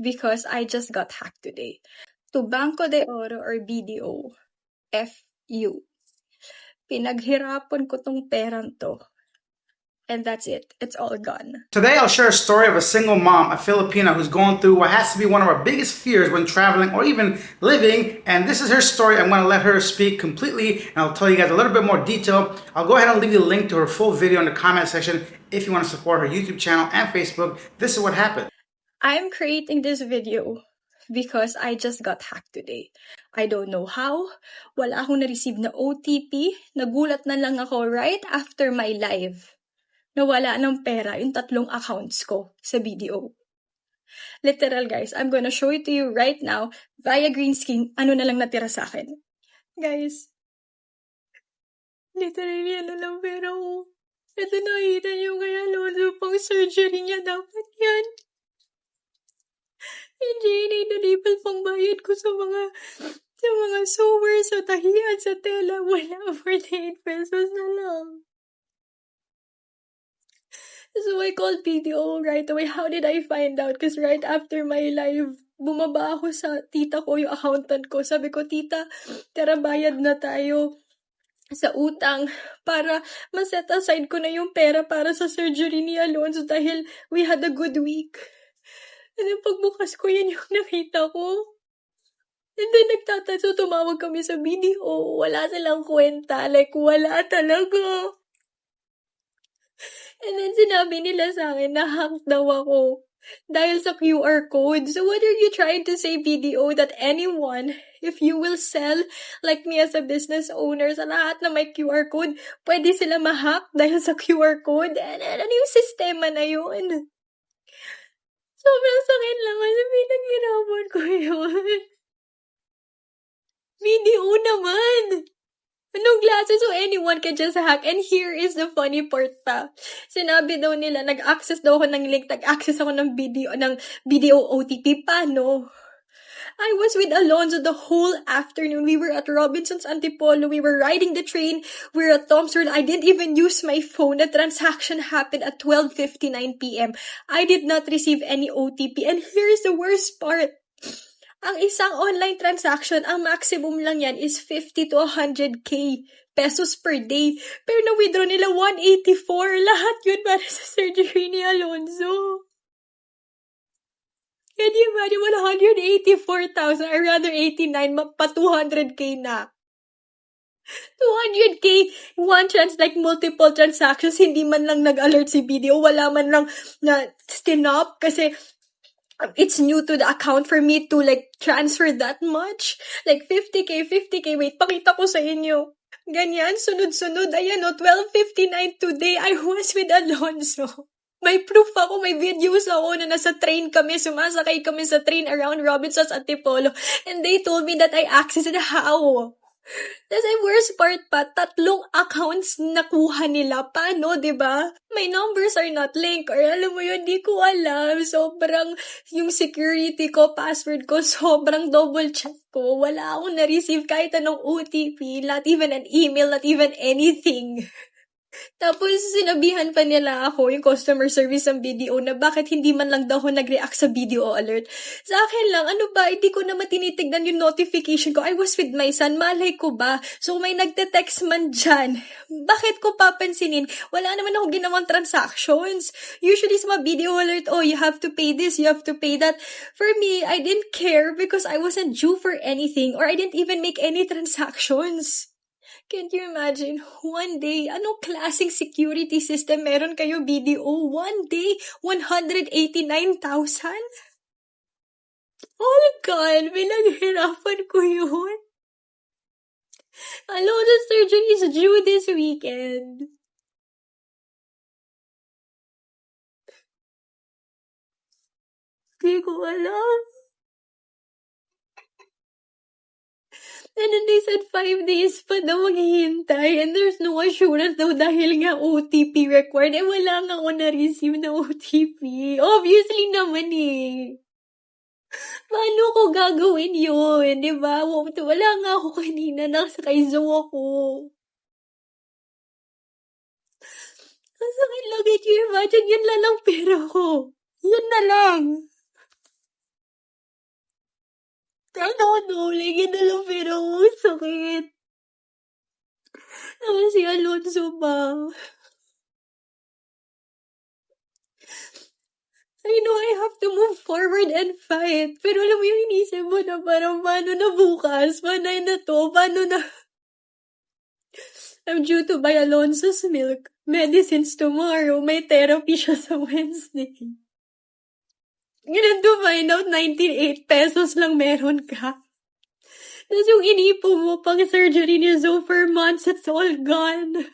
because I just got hacked today. To Banco de Oro or BDO, FU. Pinaghirapan ko tong perang to. And that's it. It's all gone. Today I'll share a story of a single mom, a Filipina, who's going through what has to be one of our biggest fears when traveling or even living. And this is her story. I'm going to let her speak completely and I'll tell you guys a little bit more detail. I'll go ahead and leave you a link to her full video in the comment section if you want to support her YouTube channel and Facebook. This is what happened. I'm creating this video because I just got hacked today. I don't know how. Wala akong na-receive na OTP. Nagulat na lang ako right after my live. Nawala ng pera yung 3 accounts ko sa BDO. Literal guys, I'm gonna show it to you right now via green screen ano na lang natira sa akin. Guys, literally ano lang pera ko. Ito nakita niyo kaya Alonzo pang surgery niya dapat yan. Hindi na-label pang bayad ko sa mga sewers, sa tahian, sa tela. Wala, 48 pesos na lang. So I called BDO right away. How did I find out? Because right after my live, bumaba ako sa tita ko, yung accountant ko. Sabi ko, tita, tara bayad na tayo sa utang para ma-set aside ko na yung pera para sa surgery ni Alonzo dahil we had a good week. And then pagbukas ko, yan yung nakita ko. And then nagtatanso, tumawag kami sa BDO. Wala silang kwenta. Like, wala talaga. And then sinabi nila sa akin na hack daw ako dahil sa QR code. So what are you trying to say, BDO, that anyone, if you will sell like me as a business owner sa lahat na may QR code, pwede sila ma-hack dahil sa QR code? And ano yung sistema na yun? Sobrang sakit lang kasi pinaghirapan ko yun. BDO naman! Anong klase? So anyone can just hack. And here is the funny part pa. Sinabi daw nila, nag-access daw ako ng link, nag-access ako ng BDO OTP. Paano? I was with Alonzo the whole afternoon. We were at Robinson's Antipolo. We were riding the train. We were at Tom's World. I didn't even use my phone. The transaction happened at 12:59 p.m. I did not receive any OTP. And here's the worst part. Ang isang online transaction, ang maximum lang yan is 50 to 100k pesos per day. Pero na-withdraw nila 184. Lahat yun para sa surgery ni Alonzo. Can you imagine 184,000 or rather 89 pa 200k na? 200k like multiple transactions, hindi man lang nag-alert si BDO, wala man lang na stinop kasi it's new to the account for me to like transfer that much. Like 50k, wait, pakita ko sa inyo. Ganyan, sunod-sunod, ayan o, 12:59 today, I was with Alonzo. May proof ako, may videos ako na nasa train kami, sumasakay kami sa train around Robinson's Antipolo, and they told me that I accessed how. That's the worst part pa, 3 accounts nakuha nila. Paano, diba? My numbers are not linked, or alam mo yun, di ko alam. Sobrang, yung security ko, password ko, sobrang double check ko. Wala akong na-receive kahit anong OTP, not even an email, not even anything. Tapos, sinabihan pa nila ako, yung customer service ng BDO, na bakit hindi man lang daw ako nag-react sa BDO alert. Sa akin lang, ano ba, hindi ko naman tinitignan yung notification ko. I was with my son, malay ko ba? So, may nagte-text man dyan. Bakit ko papansinin? Wala naman ako ginawang transactions. Usually, sa mga BDO alert, oh, you have to pay this, you have to pay that. For me, I didn't care because I wasn't due for anything or I didn't even make any transactions. Can't you imagine? One day, anong klaseng security system meron kayo, BDO? One day, 189,000? Oh God, pinaghirapan ko yun. The surgery is due this weekend. Di ko alam. And then they said 5 days pa daw maghihintay and there's no assurance daw dahil nga OTP required. Eh, wala nga ako na-receive na OTP. Obviously naman eh. Paano ko gagawin yun? Diba? Wala nga ako kanina. Nakasakay zoo ako. Ang sakit lang. Can you imagine? Yan lang pera ko. Yan na lang. I don't know, like, inalang pero sakit. Si Alonso ba? I know I have to move forward and fight. Pero alam mo yung inisip mo na parang paano na bukas? Paano na to? Paano na... I'm due to buy Alonso's milk. Medicines tomorrow. May therapy siya sa Wednesday. Ganun to find out 98 pesos lang meron ka. Tapos yung inipo mo pang surgery ni Zoe for months, it's all gone.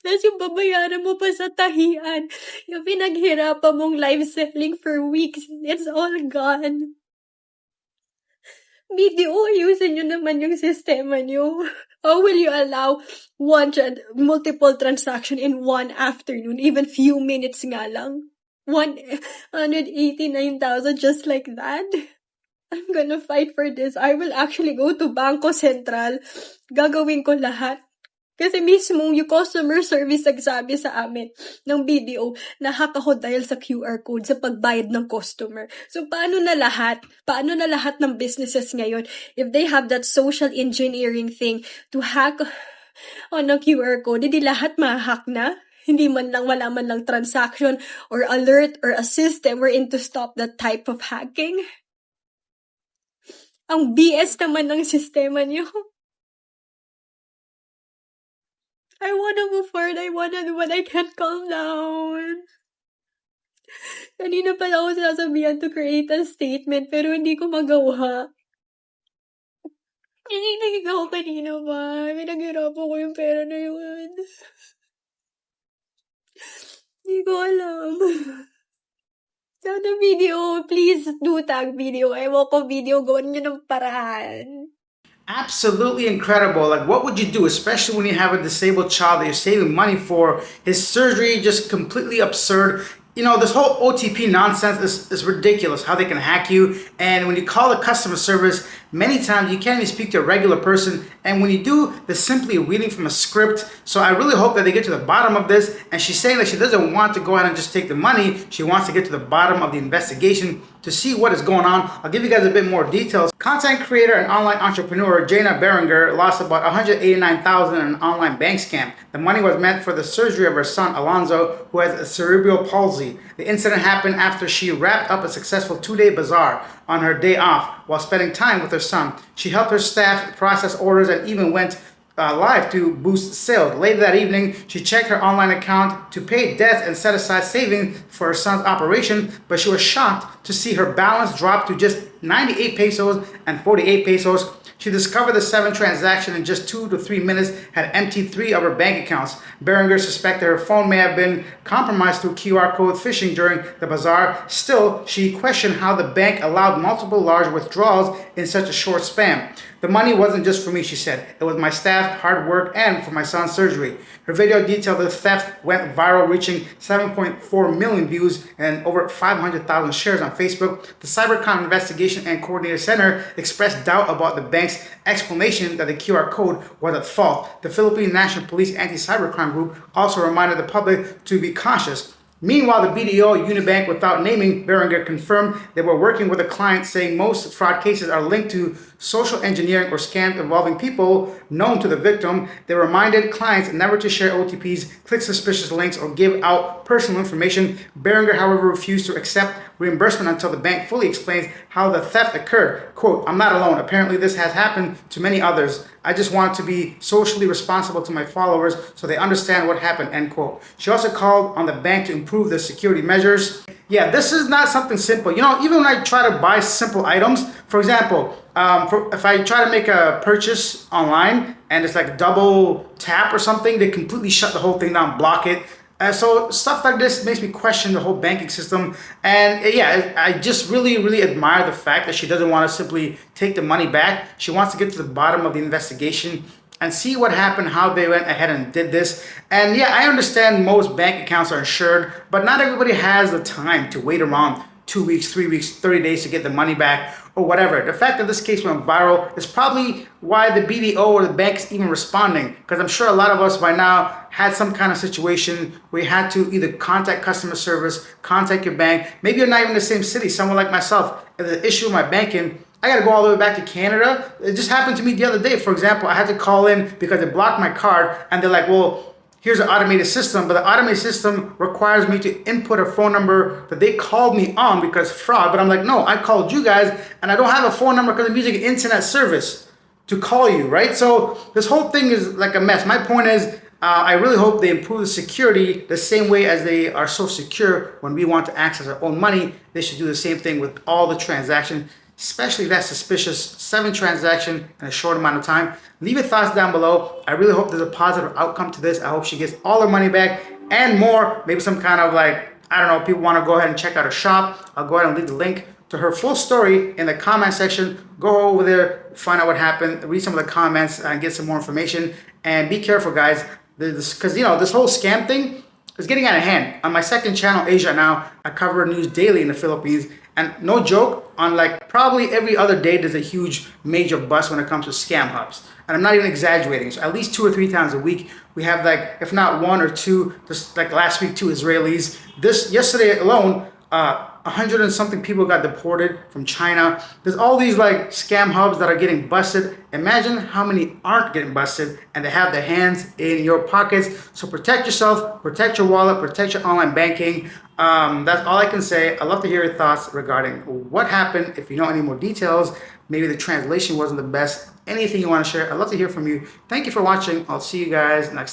Tapos yung babayaran mo pa sa tahian, yung pinaghirapan mong live selling for weeks, it's all gone. BDO, ayusin nyo naman yung sistema nyo. How will you allow multiple transaction in one afternoon, even few minutes nga lang? 189,000 just like that? I'm gonna fight for this. I will actually go to Bangko Sentral. Gagawin ko lahat. Kasi mismo yung customer service nagsabi sa amin ng BDO na hack ako dahil sa QR code sa pagbayad ng customer. So, paano na lahat? Paano na lahat ng businesses ngayon if they have that social engineering thing to hack on a QR code, hindi lahat ma-hack na? Hindi man lang, wala man lang transaction or alert or a system wherein to stop that type of hacking? Ang BS naman ng sistema niyo. I wanna move forward. I wanna do, but I can't calm down. Kanina pala ako sinasabihan to create a statement, pero hindi ko magawa. Nanginigig ako kanina ba? Pinaghirapan ko yung pera na yun. Hindi ko alam. Sana video, please do tag video. Ewan ko video, gawin nyo ng paraan. Absolutely incredible. Like, what would you do, especially when you have a disabled child that you're saving money for? His surgery just completely absurd. You know, this whole OTP nonsense is ridiculous, how they can hack you. And when you call the customer service, many times you can't even speak to a regular person. And when you do, they're simply reading from a script. So I really hope that they get to the bottom of this. And she's saying that she doesn't want to go ahead and just take the money. She wants to get to the bottom of the investigation to see what is going on. I'll give you guys a bit more details. Content creator and online entrepreneur Jana Berenger lost about $189,000 in an online bank scam. The money was meant for the surgery of her son Alonso, who has a cerebral palsy. The incident happened after she wrapped up a successful 2-day bazaar on her day off while spending time with her son. She helped her staff process orders and even went live to boost sales. Later that evening, she checked her online account to pay debts and set aside savings for her son's operation, but she was shocked to see her balance drop to just 98 pesos and 48 pesos. She discovered the 7 transactions in just 2 to 3 minutes had emptied 3 of her bank accounts. Berenger suspected her phone may have been compromised through QR code phishing during the bazaar. Still, she questioned how the bank allowed multiple large withdrawals in such a short span. The money wasn't just for me, she said. It was my staff, hard work, and for my son's surgery. Her video detailed the theft went viral, reaching 7.4 million views and over 500,000 shares on Facebook. The Cybercrime Investigation and Coordinator Center expressed doubt about the bank's explanation that the QR code was at fault. The Philippine National Police Anti-Cybercrime Group also reminded the public to be cautious. Meanwhile, the BDO Unibank, without naming Berenger, confirmed they were working with a client, saying most fraud cases are linked to social engineering or scams involving people known to the victim. They reminded clients never to share OTPs, click suspicious links, or give out personal information. Berenger, however, refused to accept reimbursement until the bank fully explains how the theft occurred. Quote, "I'm not alone. Apparently this has happened to many others. I just want to be socially responsible to my followers so they understand what happened," end quote. She also called on the bank to improve their security measures. Yeah, this is not something simple. You know, even when I try to buy simple items, for example, if I try to make a purchase online and it's like double tap or something, they completely shut the whole thing down, block it. So stuff like this makes me question the whole banking system. And yeah, I just really, really admire the fact that she doesn't want to simply take the money back. She wants to get to the bottom of the investigation and see what happened, how they went ahead and did this. And yeah, I understand most bank accounts are insured, but not everybody has the time to wait around 2 weeks, 3 weeks, 30 days to get the money back or whatever. The fact that this case went viral is probably why the BDO or the bank's even responding, because I'm sure a lot of us by now had some kind of situation where you had to either contact customer service, contact your bank. Maybe you're not even in the same city, someone like myself. If there's an issue with my banking, I got to go all the way back to Canada. It just happened to me the other day. For example, I had to call in because they blocked my card, and they're like, well, here's an automated system, but the automated system requires me to input a phone number that they called me on because fraud. But I'm like, no, I called you guys, and I don't have a phone number because I'm using an internet service to call you, right? So this whole thing is like a mess. My point is, I really hope they improve the security the same way as they are so secure when we want to access our own money. They should do the same thing with all the transactions, especially that suspicious 7 transaction in a short amount of time. Leave your thoughts down below. I really hope there's a positive outcome to this. I hope she gets all her money back and more. Maybe some kind of like, I don't know, people want to go ahead and check out her shop. I'll go ahead and leave the link to her full story in the comment section. Go over there, find out what happened, read some of the comments, and get some more information. And be careful, guys, because this whole scam thing is getting out of hand. On my second channel, Asia Now, I cover news daily in the Philippines. And no joke, on like probably every other day, there's a huge major bust when it comes to scam hubs. And I'm not even exaggerating. So at least 2 or 3 times a week, we have like, if not 1 or 2, just like last week, 2 Israelis. Yesterday alone, 100 and something people got deported from China. There's all these like scam hubs that are getting busted. Imagine how many aren't getting busted and they have their hands in your pockets. So protect yourself, protect your wallet, protect your online banking. That's all I can say. I'd love to hear your thoughts regarding what happened. If you know any more details, maybe the translation wasn't the best, anything you want to share, I'd love to hear from you. Thank you for watching. I'll see you guys next time.